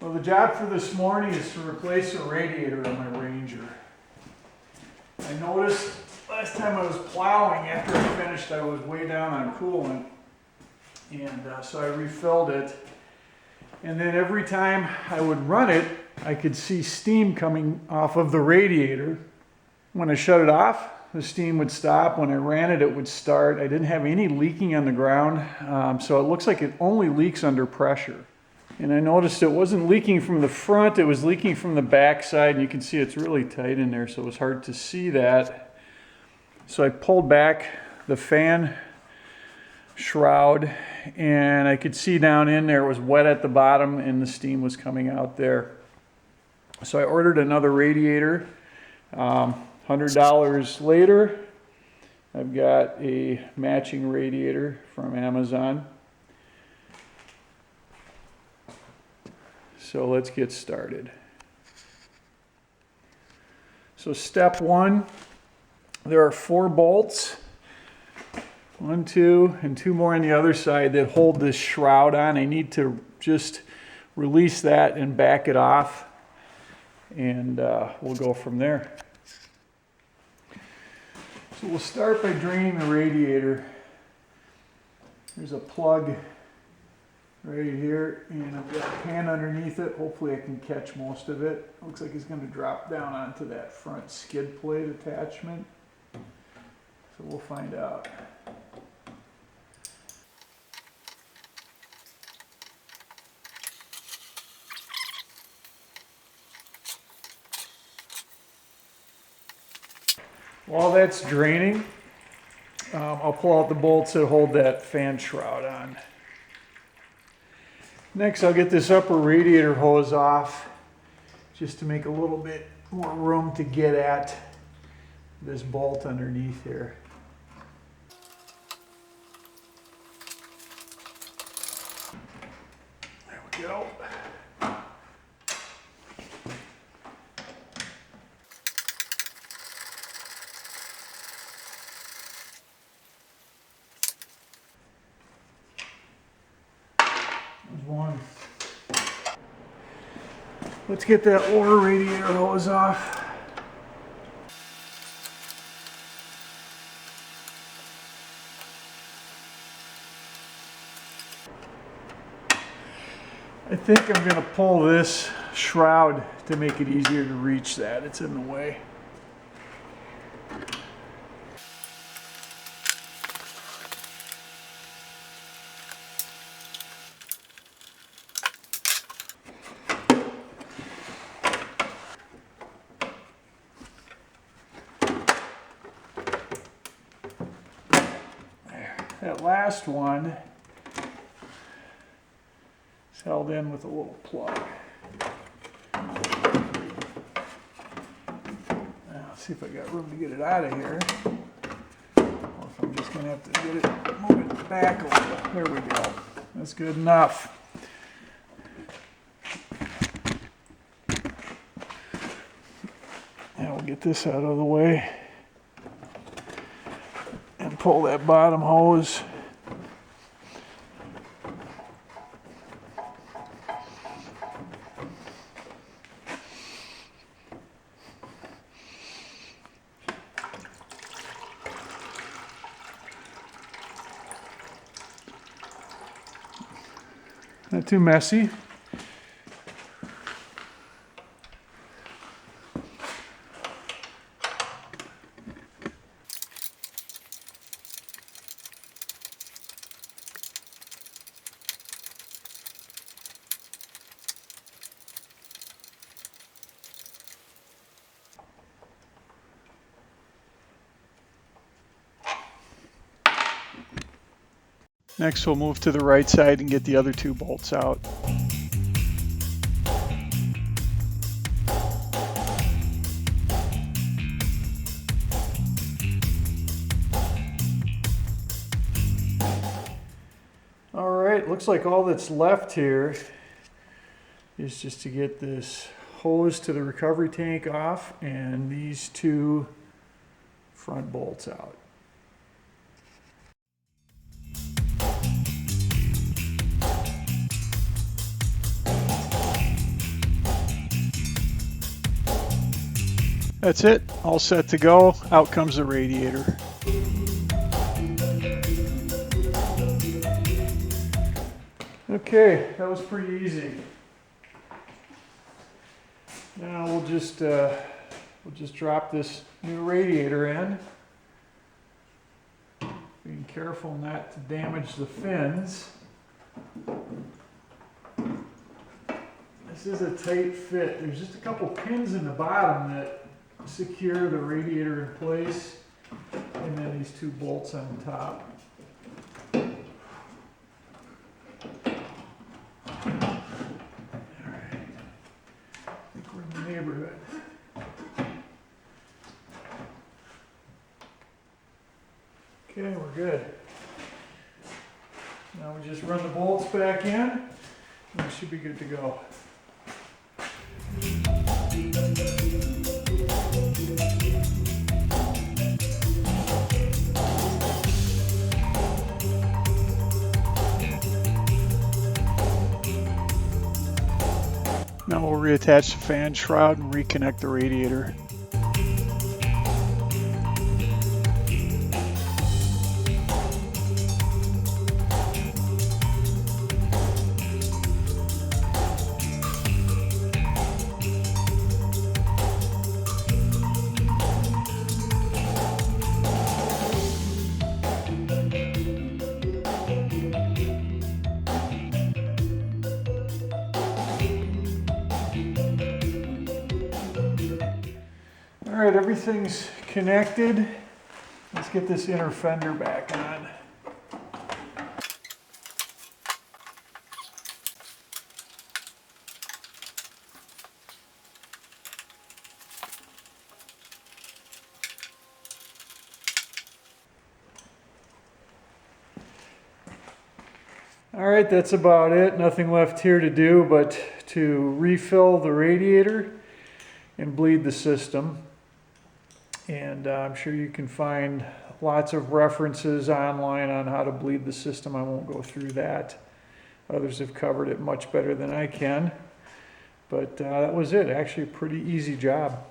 Well, the job for this morning is to replace a radiator on my Ranger. I noticed last time I was plowing, after I finished, I was way down on coolant, and so I refilled it. And then every time I would run it, I could see steam coming off of the radiator. When I shut it off, the steam would stop. When I ran it, it would start. I didn't have any leaking on the ground, so it looks like it only leaks under pressure. And I noticed it wasn't leaking from the front, it was leaking from the back side, and you can see it's really tight in there, so it was hard to see that. So I pulled back the fan shroud, and I could see down in there it was wet at the bottom and the steam was coming out there. So I ordered another radiator. $100 later, I've got a matching radiator from Amazon. So let's get started. So step one, there are 4 bolts, 1, 2, and 2 more on the other side that hold this shroud on. I need to just release that and back it off, and we'll go from there. So we'll start by draining the radiator. There's a plug right here, and I've got a pan underneath it. Hopefully I can catch most of it. Looks like it's going to drop down onto that front skid plate attachment. So we'll find out. While that's draining, I'll pull out the bolts that hold that fan shroud on. Next, I'll get this upper radiator hose off just to make a little bit more room to get at this bolt underneath here. There we go. One. Let's get that lower radiator hose off. I think I'm going to pull this shroud to make it easier to reach that. It's in the way. That last one is held in with a little plug. Now, let's see if I got room to get it out of here, or if I'm just going to have to get it, move it back a little. There we go. That's good enough. Now we'll get this out of the way. Pull that bottom hose. Not too messy. Next, we'll move to the right side and get the other 2 bolts out. All right, looks like all that's left here is just to get this hose to the recovery tank off and these 2 front bolts out. That's it, all set to go. Out comes the radiator. Okay, that was pretty easy. Now we'll just drop this new radiator in. Being careful not to damage the fins. This is a tight fit. There's just a couple pins in the bottom that secure the radiator in place, and then these two bolts on top. Neighborhood. Okay, we're good. Now we just run the bolts back in, and we should be good to go. Now we'll reattach the fan shroud and reconnect the radiator. All right, everything's connected. Let's get this inner fender back on. All right, that's about it. Nothing left here to do but to refill the radiator and bleed the system. And I'm sure you can find lots of references online on how to bleed the system. I won't go through that. Others have covered it much better than I can. But that was it. Actually, a pretty easy job.